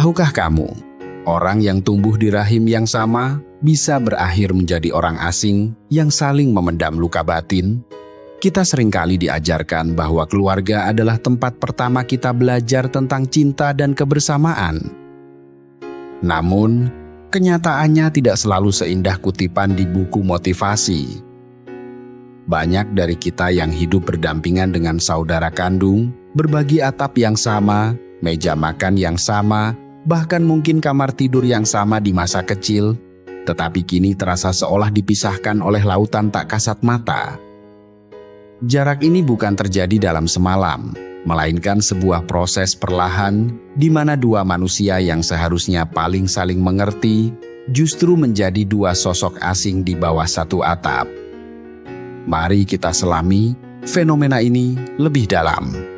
Tahukah kamu, orang yang tumbuh di rahim yang sama bisa berakhir menjadi orang asing yang saling memendam luka batin? Kita seringkali diajarkan bahwa keluarga adalah tempat pertama kita belajar tentang cinta dan kebersamaan. Namun, kenyataannya tidak selalu seindah kutipan di buku motivasi. Banyak dari kita yang hidup berdampingan dengan saudara kandung, berbagi atap yang sama, meja makan yang sama, bahkan mungkin kamar tidur yang sama di masa kecil, tetapi kini terasa seolah dipisahkan oleh lautan tak kasat mata. Jarak ini bukan terjadi dalam semalam, melainkan sebuah proses perlahan di mana dua manusia yang seharusnya paling saling mengerti justru menjadi dua sosok asing di bawah satu atap. Mari kita selami fenomena ini lebih dalam.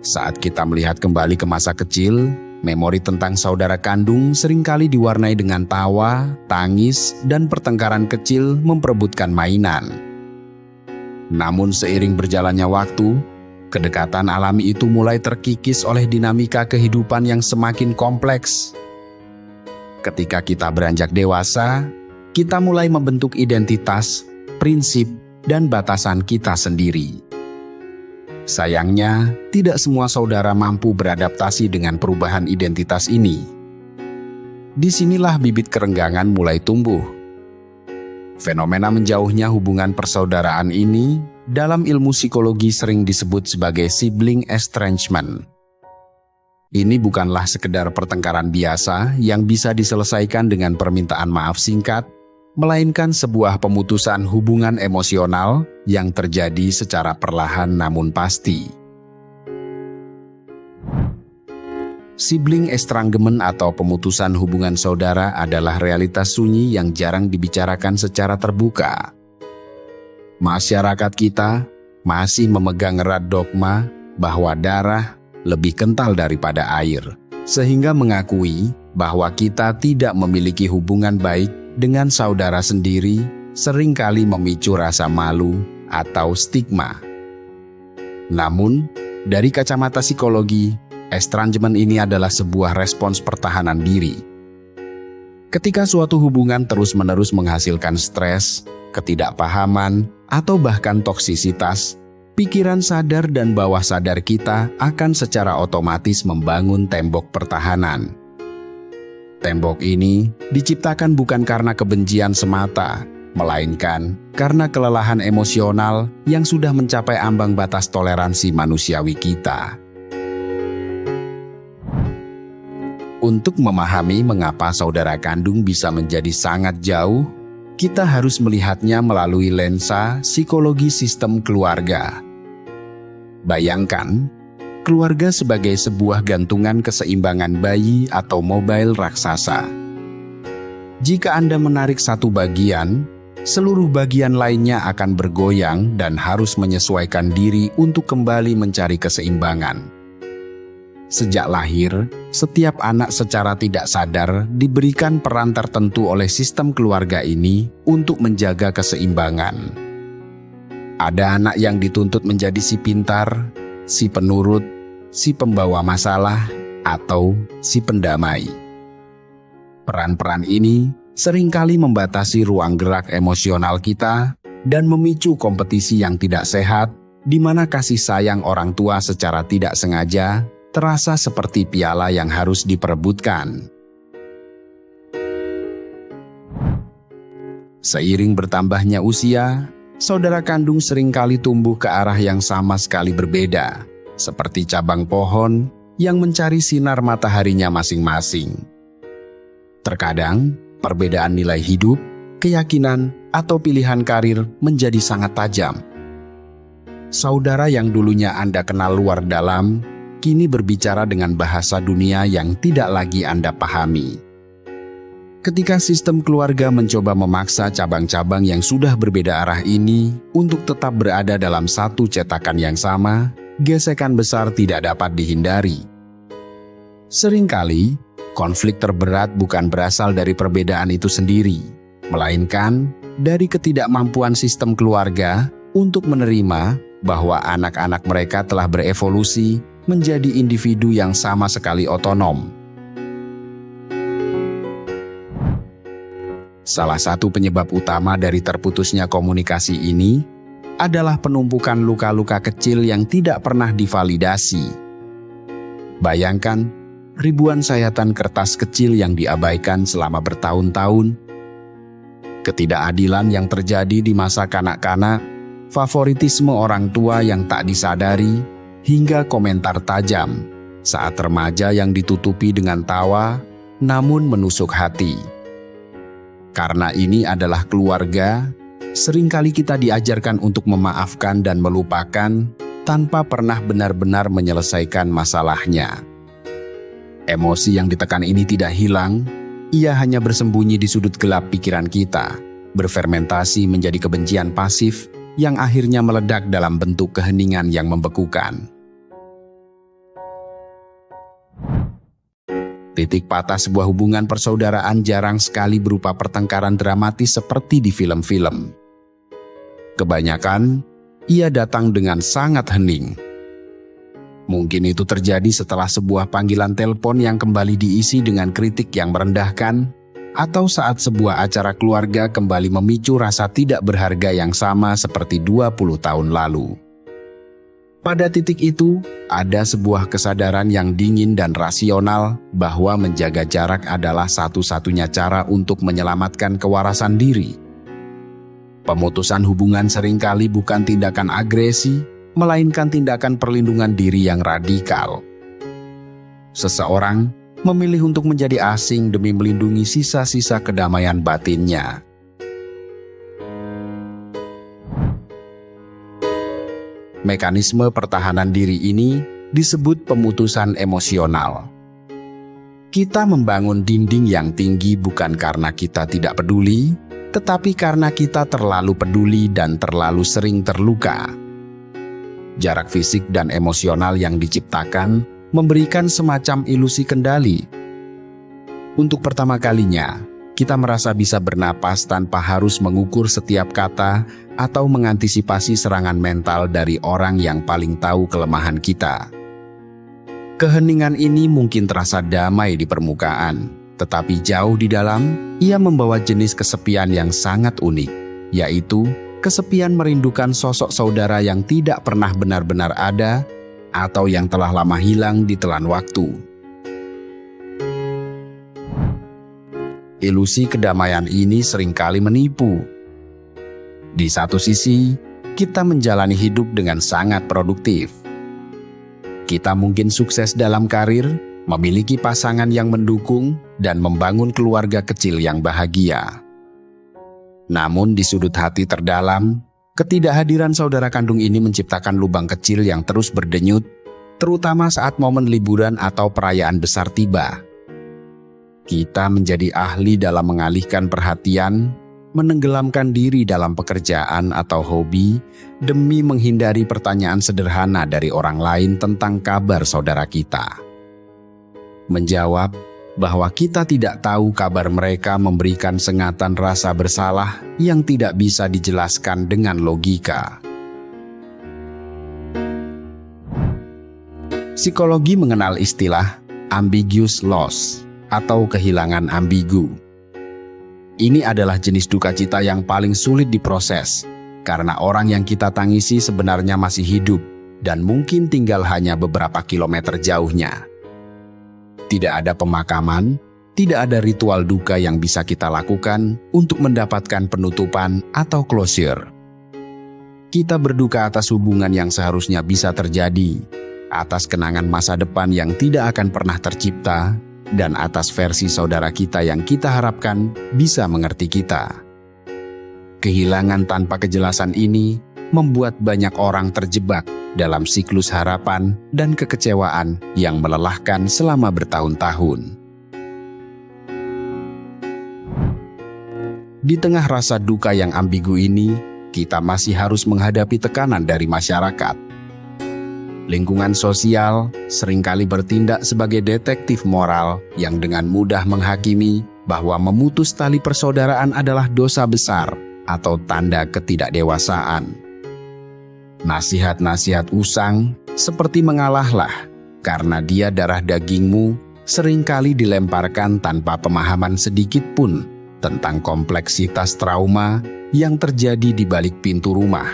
Saat kita melihat kembali ke masa kecil, memori tentang saudara kandung seringkali diwarnai dengan tawa, tangis, dan pertengkaran kecil memperebutkan mainan. Namun seiring berjalannya waktu, kedekatan alami itu mulai terkikis oleh dinamika kehidupan yang semakin kompleks. Ketika kita beranjak dewasa, kita mulai membentuk identitas, prinsip, dan batasan kita sendiri. Sayangnya, tidak semua saudara mampu beradaptasi dengan perubahan identitas ini. Disinilah bibit kerenggangan mulai tumbuh. Fenomena menjauhnya hubungan persaudaraan ini dalam ilmu psikologi sering disebut sebagai sibling estrangement. Ini bukanlah sekedar pertengkaran biasa yang bisa diselesaikan dengan permintaan maaf singkat, melainkan sebuah pemutusan hubungan emosional yang terjadi secara perlahan namun pasti. Sibling estrangement atau pemutusan hubungan saudara adalah realitas sunyi yang jarang dibicarakan secara terbuka. Masyarakat kita masih memegang erat dogma bahwa darah lebih kental daripada air, sehingga mengakui bahwa kita tidak memiliki hubungan baik dengan saudara sendiri seringkali memicu rasa malu atau stigma. Namun, dari kacamata psikologi, estrangement ini adalah sebuah respons pertahanan diri. Ketika suatu hubungan terus-menerus menghasilkan stres, ketidakpahaman, atau bahkan toksisitas, pikiran sadar dan bawah sadar kita akan secara otomatis membangun tembok pertahanan. Tembok ini diciptakan bukan karena kebencian semata, melainkan karena kelelahan emosional yang sudah mencapai ambang batas toleransi manusiawi kita. Untuk memahami mengapa saudara kandung bisa menjadi sangat jauh, kita harus melihatnya melalui lensa psikologi sistem keluarga. Bayangkan, keluarga sebagai sebuah gantungan keseimbangan bayi atau mobile raksasa. Jika Anda menarik satu bagian, seluruh bagian lainnya akan bergoyang dan harus menyesuaikan diri untuk kembali mencari keseimbangan. Sejak lahir, setiap anak secara tidak sadar diberikan peran tertentu oleh sistem keluarga ini untuk menjaga keseimbangan. Ada anak yang dituntut menjadi si pintar, si penurut, si pembawa masalah, atau si pendamai. Peran-peran ini seringkali membatasi ruang gerak emosional kita dan memicu kompetisi yang tidak sehat, di mana kasih sayang orang tua secara tidak sengaja terasa seperti piala yang harus diperebutkan. Seiring bertambahnya usia, saudara kandung seringkali tumbuh ke arah yang sama sekali berbeda, seperti cabang pohon yang mencari sinar mataharinya masing-masing. Terkadang, perbedaan nilai hidup, keyakinan, atau pilihan karir menjadi sangat tajam. Saudara yang dulunya Anda kenal luar dalam, kini berbicara dengan bahasa dunia yang tidak lagi Anda pahami. Ketika sistem keluarga mencoba memaksa cabang-cabang yang sudah berbeda arah ini untuk tetap berada dalam satu cetakan yang sama, gesekan besar tidak dapat dihindari. Seringkali, konflik terberat bukan berasal dari perbedaan itu sendiri, melainkan dari ketidakmampuan sistem keluarga untuk menerima bahwa anak-anak mereka telah berevolusi menjadi individu yang sama sekali otonom. Salah satu penyebab utama dari terputusnya komunikasi ini adalah penumpukan luka-luka kecil yang tidak pernah divalidasi. Bayangkan, ribuan sayatan kertas kecil yang diabaikan selama bertahun-tahun, ketidakadilan yang terjadi di masa kanak-kanak, favoritisme orang tua yang tak disadari, hingga komentar tajam saat remaja yang ditutupi dengan tawa namun menusuk hati. Karena ini adalah keluarga, seringkali kita diajarkan untuk memaafkan dan melupakan tanpa pernah benar-benar menyelesaikan masalahnya. Emosi yang ditekan ini tidak hilang, ia hanya bersembunyi di sudut gelap pikiran kita, berfermentasi menjadi kebencian pasif yang akhirnya meledak dalam bentuk keheningan yang membekukan. Titik patah sebuah hubungan persaudaraan jarang sekali berupa pertengkaran dramatis seperti di film-film. Kebanyakan, ia datang dengan sangat hening. Mungkin itu terjadi setelah sebuah panggilan telepon yang kembali diisi dengan kritik yang merendahkan, atau saat sebuah acara keluarga kembali memicu rasa tidak berharga yang sama seperti 20 tahun lalu. Pada titik itu, ada sebuah kesadaran yang dingin dan rasional bahwa menjaga jarak adalah satu-satunya cara untuk menyelamatkan kewarasan diri. Pemutusan hubungan seringkali bukan tindakan agresi, melainkan tindakan perlindungan diri yang radikal. Seseorang memilih untuk menjadi asing demi melindungi sisa-sisa kedamaian batinnya. Mekanisme pertahanan diri ini disebut pemutusan emosional. Kita membangun dinding yang tinggi bukan karena kita tidak peduli, tetapi karena kita terlalu peduli dan terlalu sering terluka. Jarak fisik dan emosional yang diciptakan memberikan semacam ilusi kendali. Untuk pertama kalinya, kita merasa bisa bernapas tanpa harus mengukur setiap kata atau mengantisipasi serangan mental dari orang yang paling tahu kelemahan kita. Keheningan ini mungkin terasa damai di permukaan, tetapi jauh di dalam, ia membawa jenis kesepian yang sangat unik, yaitu kesepian merindukan sosok saudara yang tidak pernah benar-benar ada atau yang telah lama hilang di telan waktu. Ilusi kedamaian ini seringkali menipu. Di satu sisi, kita menjalani hidup dengan sangat produktif. Kita mungkin sukses dalam karir, memiliki pasangan yang mendukung, dan membangun keluarga kecil yang bahagia. Namun di sudut hati terdalam, ketidakhadiran saudara kandung ini menciptakan lubang kecil yang terus berdenyut, terutama saat momen liburan atau perayaan besar tiba. Kita menjadi ahli dalam mengalihkan perhatian, menenggelamkan diri dalam pekerjaan atau hobi demi menghindari pertanyaan sederhana dari orang lain tentang kabar saudara kita. Menjawab bahwa kita tidak tahu kabar mereka memberikan sengatan rasa bersalah yang tidak bisa dijelaskan dengan logika. Psikologi mengenal istilah ambiguous loss atau kehilangan ambigu. Ini adalah jenis duka cita yang paling sulit diproses, karena orang yang kita tangisi sebenarnya masih hidup dan mungkin tinggal hanya beberapa kilometer jauhnya. Tidak ada pemakaman, tidak ada ritual duka yang bisa kita lakukan untuk mendapatkan penutupan atau closure. Kita berduka atas hubungan yang seharusnya bisa terjadi, atas kenangan masa depan yang tidak akan pernah tercipta, dan atas versi saudara kita yang kita harapkan bisa mengerti kita. Kehilangan tanpa kejelasan ini membuat banyak orang terjebak dalam siklus harapan dan kekecewaan yang melelahkan selama bertahun-tahun. Di tengah rasa duka yang ambigu ini, kita masih harus menghadapi tekanan dari masyarakat. Lingkungan sosial seringkali bertindak sebagai detektif moral yang dengan mudah menghakimi bahwa memutus tali persaudaraan adalah dosa besar atau tanda ketidakdewasaan. Nasihat-nasihat usang seperti mengalahlah karena dia darah dagingmu seringkali dilemparkan tanpa pemahaman sedikit pun tentang kompleksitas trauma yang terjadi di balik pintu rumah.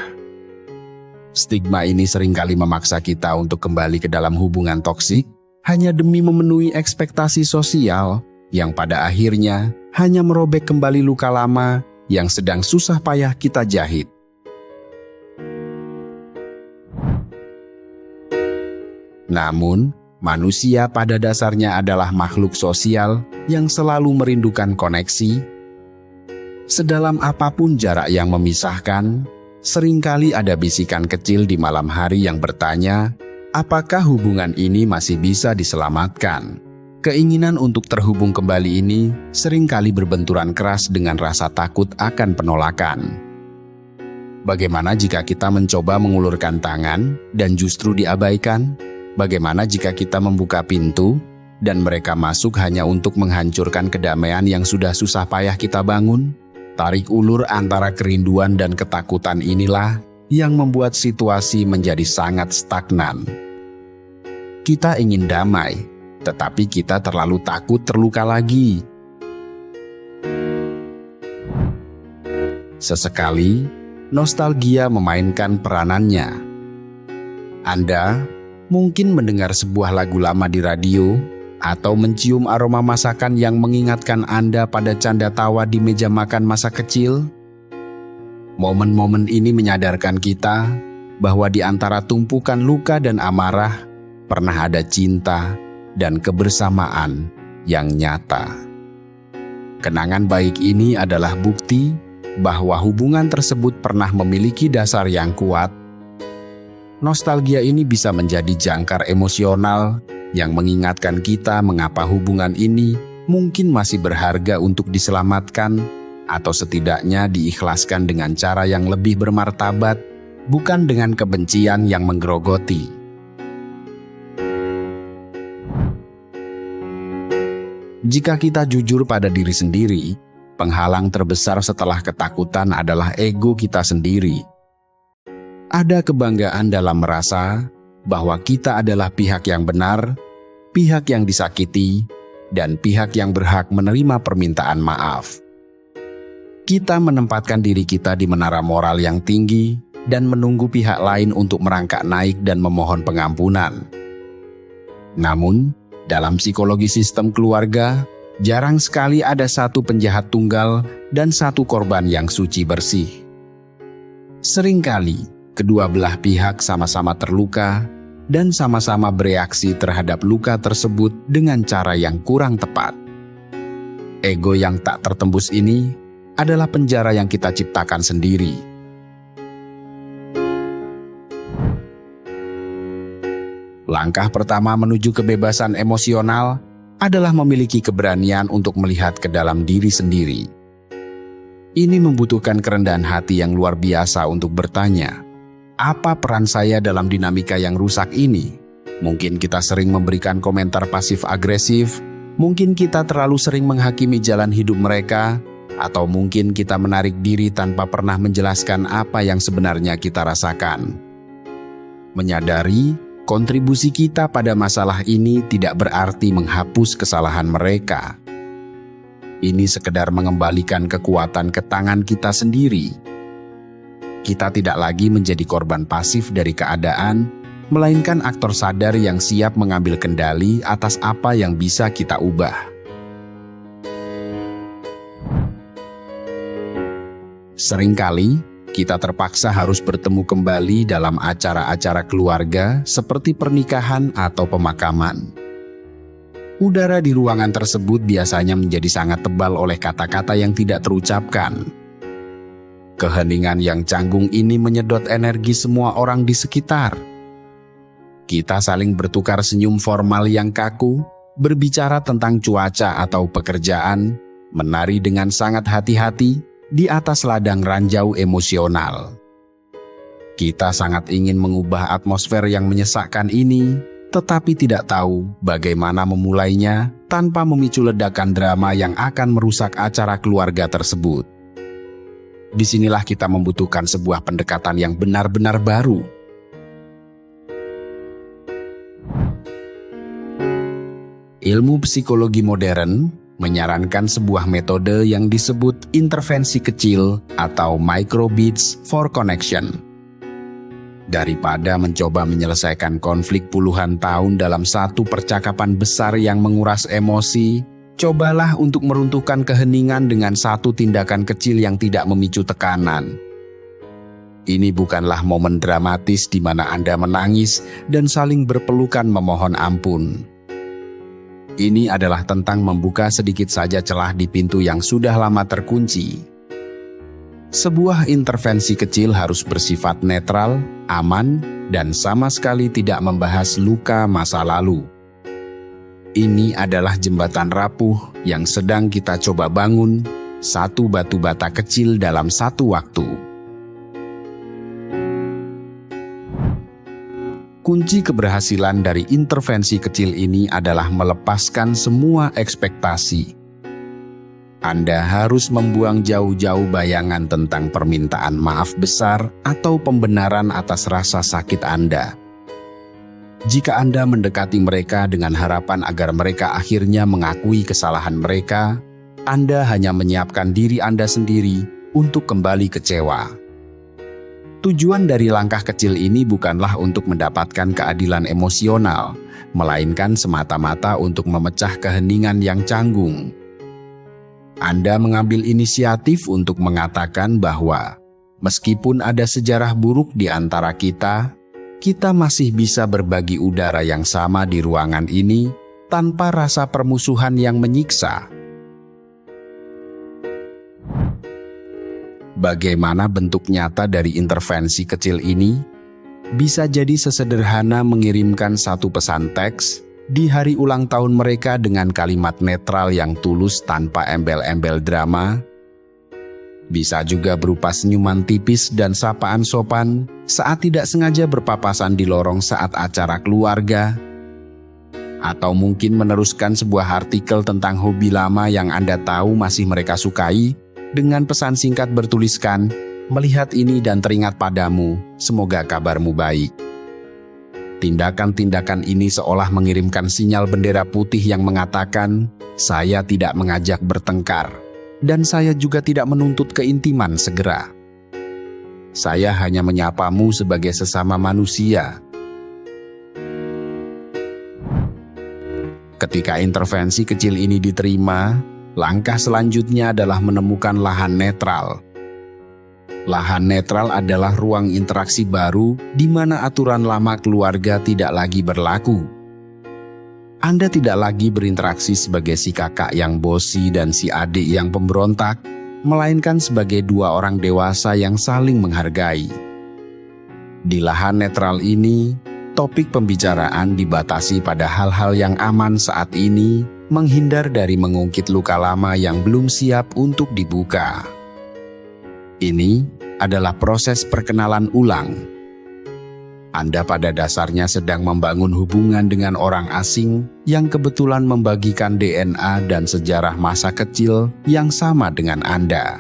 Stigma ini seringkali memaksa kita untuk kembali ke dalam hubungan toksik hanya demi memenuhi ekspektasi sosial yang pada akhirnya hanya merobek kembali luka lama yang sedang susah payah kita jahit. Namun, manusia pada dasarnya adalah makhluk sosial yang selalu merindukan koneksi. Sedalam apapun jarak yang memisahkan, seringkali ada bisikan kecil di malam hari yang bertanya, apakah hubungan ini masih bisa diselamatkan? Keinginan untuk terhubung kembali ini seringkali berbenturan keras dengan rasa takut akan penolakan. Bagaimana jika kita mencoba mengulurkan tangan dan justru diabaikan? Bagaimana jika kita membuka pintu dan mereka masuk hanya untuk menghancurkan kedamaian yang sudah susah payah kita bangun? Tarik ulur antara kerinduan dan ketakutan inilah yang membuat situasi menjadi sangat stagnan. Kita ingin damai, tetapi kita terlalu takut terluka lagi. Sesekali, nostalgia memainkan peranannya. Anda mungkin mendengar sebuah lagu lama di radio, atau mencium aroma masakan yang mengingatkan Anda pada canda tawa di meja makan masa kecil. Momen-momen ini menyadarkan kita bahwa di antara tumpukan luka dan amarah, pernah ada cinta dan kebersamaan yang nyata. Kenangan baik ini adalah bukti bahwa hubungan tersebut pernah memiliki dasar yang kuat. Nostalgia ini bisa menjadi jangkar emosional yang mengingatkan kita mengapa hubungan ini mungkin masih berharga untuk diselamatkan atau setidaknya diikhlaskan dengan cara yang lebih bermartabat, bukan dengan kebencian yang menggerogoti. Jika kita jujur pada diri sendiri, penghalang terbesar setelah ketakutan adalah ego kita sendiri. Ada kebanggaan dalam merasa bahwa kita adalah pihak yang benar, pihak yang disakiti, dan pihak yang berhak menerima permintaan maaf. Kita menempatkan diri kita di menara moral yang tinggi dan menunggu pihak lain untuk merangkak naik dan memohon pengampunan. Namun, dalam psikologi sistem keluarga, jarang sekali ada satu penjahat tunggal dan satu korban yang suci bersih. Seringkali, kedua belah pihak sama-sama terluka dan sama-sama bereaksi terhadap luka tersebut dengan cara yang kurang tepat. Ego yang tak tertembus ini adalah penjara yang kita ciptakan sendiri. Langkah pertama menuju kebebasan emosional adalah memiliki keberanian untuk melihat ke dalam diri sendiri. Ini membutuhkan kerendahan hati yang luar biasa untuk bertanya, apa peran saya dalam dinamika yang rusak ini? Mungkin kita sering memberikan komentar pasif-agresif, mungkin kita terlalu sering menghakimi jalan hidup mereka, atau mungkin kita menarik diri tanpa pernah menjelaskan apa yang sebenarnya kita rasakan. Menyadari kontribusi kita pada masalah ini tidak berarti menghapus kesalahan mereka. Ini sekedar mengembalikan kekuatan ke tangan kita sendiri. Kita tidak lagi menjadi korban pasif dari keadaan, melainkan aktor sadar yang siap mengambil kendali atas apa yang bisa kita ubah. Seringkali, kita terpaksa harus bertemu kembali dalam acara-acara keluarga seperti pernikahan atau pemakaman. Udara di ruangan tersebut biasanya menjadi sangat tebal oleh kata-kata yang tidak terucapkan. Keheningan yang canggung ini menyedot energi semua orang di sekitar. Kita saling bertukar senyum formal yang kaku, berbicara tentang cuaca atau pekerjaan, menari dengan sangat hati-hati di atas ladang ranjau emosional. Kita sangat ingin mengubah atmosfer yang menyesakkan ini, tetapi tidak tahu bagaimana memulainya tanpa memicu ledakan drama yang akan merusak acara keluarga tersebut. Disinilah kita membutuhkan sebuah pendekatan yang benar-benar baru. Ilmu psikologi modern menyarankan sebuah metode yang disebut intervensi kecil atau microbeats for connection. Daripada mencoba menyelesaikan konflik puluhan tahun dalam satu percakapan besar yang menguras emosi, cobalah untuk meruntuhkan keheningan dengan satu tindakan kecil yang tidak memicu tekanan. Ini bukanlah momen dramatis di mana Anda menangis dan saling berpelukan memohon ampun. Ini adalah tentang membuka sedikit saja celah di pintu yang sudah lama terkunci. Sebuah intervensi kecil harus bersifat netral, aman, dan sama sekali tidak membahas luka masa lalu. Ini adalah jembatan rapuh yang sedang kita coba bangun, satu batu bata kecil dalam satu waktu. Kunci keberhasilan dari intervensi kecil ini adalah melepaskan semua ekspektasi. Anda harus membuang jauh-jauh bayangan tentang permintaan maaf besar atau pembenaran atas rasa sakit Anda. Jika Anda mendekati mereka dengan harapan agar mereka akhirnya mengakui kesalahan mereka, Anda hanya menyiapkan diri Anda sendiri untuk kembali kecewa. Tujuan dari langkah kecil ini bukanlah untuk mendapatkan keadilan emosional, melainkan semata-mata untuk memecah keheningan yang canggung. Anda mengambil inisiatif untuk mengatakan bahwa meskipun ada sejarah buruk di antara kita, kita masih bisa berbagi udara yang sama di ruangan ini tanpa rasa permusuhan yang menyiksa. Bagaimana bentuk nyata dari intervensi kecil ini? Bisa jadi sesederhana mengirimkan satu pesan teks di hari ulang tahun mereka dengan kalimat netral yang tulus tanpa embel-embel drama. Bisa juga berupa senyuman tipis dan sapaan sopan saat tidak sengaja berpapasan di lorong saat acara keluarga. Atau mungkin meneruskan sebuah artikel tentang hobi lama yang Anda tahu masih mereka sukai, dengan pesan singkat bertuliskan, "Melihat ini dan teringat padamu, semoga kabarmu baik." Tindakan-tindakan ini seolah mengirimkan sinyal bendera putih yang mengatakan, "Saya tidak mengajak bertengkar, dan saya juga tidak menuntut keintiman segera. Saya hanya menyapamu sebagai sesama manusia." Ketika intervensi kecil ini diterima, langkah selanjutnya adalah menemukan lahan netral. Lahan netral adalah ruang interaksi baru di mana aturan lama keluarga tidak lagi berlaku. Anda tidak lagi berinteraksi sebagai si kakak yang bosi dan si adik yang pemberontak, melainkan sebagai dua orang dewasa yang saling menghargai. Di lahan netral ini, topik pembicaraan dibatasi pada hal-hal yang aman saat ini, menghindar dari mengungkit luka lama yang belum siap untuk dibuka. Ini adalah proses perkenalan ulang. Anda pada dasarnya sedang membangun hubungan dengan orang asing yang kebetulan membagikan DNA dan sejarah masa kecil yang sama dengan Anda.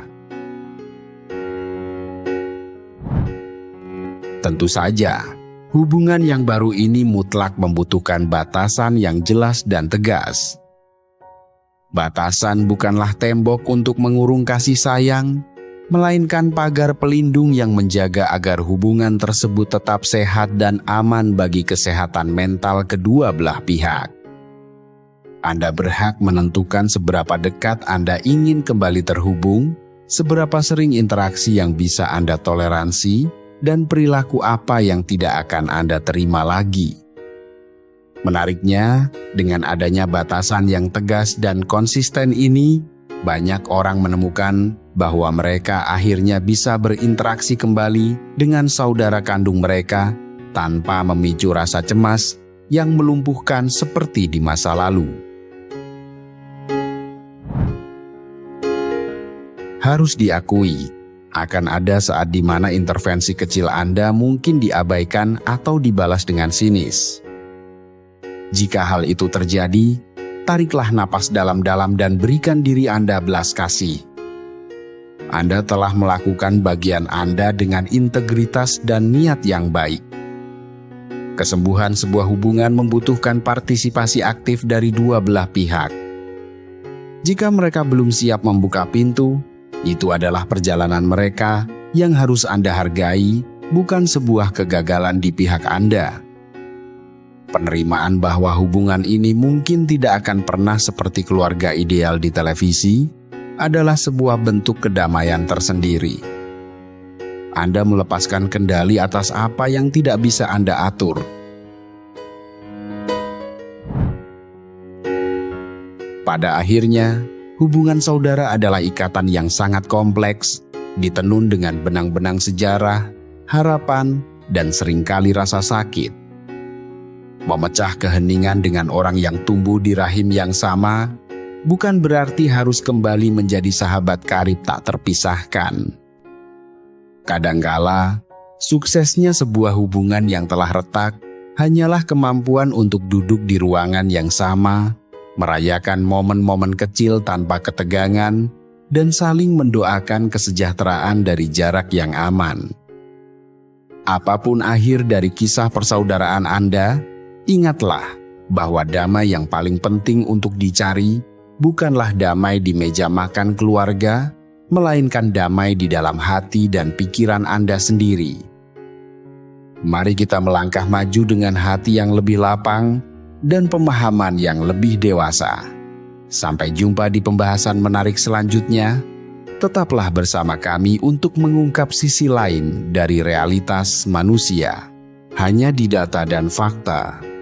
Tentu saja, hubungan yang baru ini mutlak membutuhkan batasan yang jelas dan tegas. Batasan bukanlah tembok untuk mengurung kasih sayang, melainkan pagar pelindung yang menjaga agar hubungan tersebut tetap sehat dan aman bagi kesehatan mental kedua belah pihak. Anda berhak menentukan seberapa dekat Anda ingin kembali terhubung, seberapa sering interaksi yang bisa Anda toleransi, dan perilaku apa yang tidak akan Anda terima lagi. Menariknya, dengan adanya batasan yang tegas dan konsisten ini, banyak orang menemukan bahwa mereka akhirnya bisa berinteraksi kembali dengan saudara kandung mereka tanpa memicu rasa cemas yang melumpuhkan seperti di masa lalu. Harus diakui, akan ada saat di mana intervensi kecil Anda mungkin diabaikan atau dibalas dengan sinis. Jika hal itu terjadi, tariklah napas dalam-dalam dan berikan diri Anda belas kasih. Anda telah melakukan bagian Anda dengan integritas dan niat yang baik. Kesembuhan sebuah hubungan membutuhkan partisipasi aktif dari dua belah pihak. Jika mereka belum siap membuka pintu, itu adalah perjalanan mereka yang harus Anda hargai, bukan sebuah kegagalan di pihak Anda. Penerimaan bahwa hubungan ini mungkin tidak akan pernah seperti keluarga ideal di televisi adalah sebuah bentuk kedamaian tersendiri. Anda melepaskan kendali atas apa yang tidak bisa Anda atur. Pada akhirnya, hubungan saudara adalah ikatan yang sangat kompleks, ditenun dengan benang-benang sejarah, harapan, dan seringkali rasa sakit. Memecah keheningan dengan orang yang tumbuh di rahim yang sama bukan berarti harus kembali menjadi sahabat karib tak terpisahkan. Kadangkala, suksesnya sebuah hubungan yang telah retak hanyalah kemampuan untuk duduk di ruangan yang sama, merayakan momen-momen kecil tanpa ketegangan, dan saling mendoakan kesejahteraan dari jarak yang aman. Apapun akhir dari kisah persaudaraan Anda, ingatlah bahwa damai yang paling penting untuk dicari bukanlah damai di meja makan keluarga, melainkan damai di dalam hati dan pikiran Anda sendiri. Mari kita melangkah maju dengan hati yang lebih lapang dan pemahaman yang lebih dewasa. Sampai jumpa di pembahasan menarik selanjutnya. Tetaplah bersama kami untuk mengungkap sisi lain dari realitas manusia. Hanya di Data dan Fakta.